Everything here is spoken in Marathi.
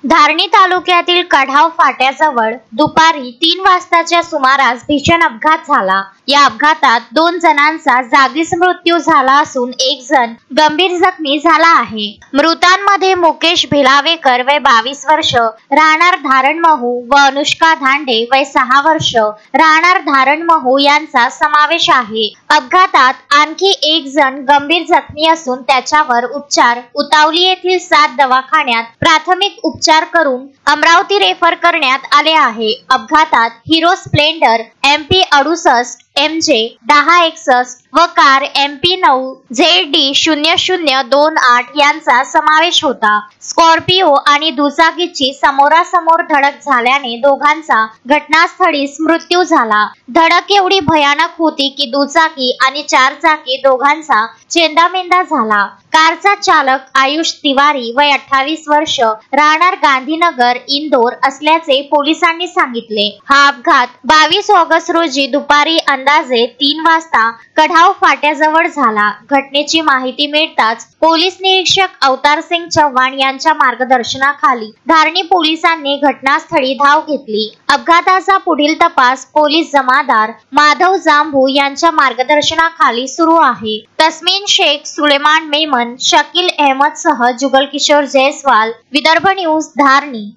धारणी तालुक्यातील कढाव फाट्याजवळ दुपारी 3 वाजताच्या सुमारास भीषण अपघात झाला। या अपघातात 2 जणांचा जागीच मृत्यू झाला असून 1 जण गंभीर जखमी झाला आहे। मृतांमध्ये मुकेश भिलावेकर वय 22 वर्ष राहणार धारणमहू व अनुष्का धांडे वय 6 वर्ष राहणार धारणमहू यांचा समावेश आहे। अपघातात आणखी 1 जण गंभीर जखमी असून त्याच्यावर उपचार उतावली येथील 7 दवाखान्यात प्राथमिक उपचार करून अमरावती रेफर करण्यात आले आहे। अपघातात हिरो स्प्लेंडर MP 68 MJ 1061 व कार MP 9 ZD 0028 यांचा समावेश होता। स्कॉर्पिओ आणि दुचाकीची समोरासमोर धडक झाल्याने दोघांचा घटनास्थळीच मृत्यू झाला। धडक एवढी भयानक होती की दुचाकी आणि 4 चाकी दोघांचा चेंदामेंदा झाला। कारचा चालक आयुष तिवारी वय 28 वर्ष राहणार गांधीनगर इंदोर असल्याचे पोलिसांनी सांगितले। हा अपघात 22 ऑगस्ट रोजी दुपारी अंदाजे 3 वाजता कढाव फाट्याजवळ झाला। घटनेची माहिती मिळताच पोलीस निरीक्षक अवतारसिंग चव्हाण यांच्या मार्गदर्शनाखाली धारणी पोलिसांनी घटनास्थळी धाव घेतली। अपघाताचा पुढील तपास पोलीस जमादार माधव जांभू यांच्या मार्गदर्शनाखाली सुरू आहे। तस्मीन शेख, सुलेमान मेमन, शकील अहमद सह जुगल किशोर जयस्वाल, विदर्भ न्यूज, धारणी।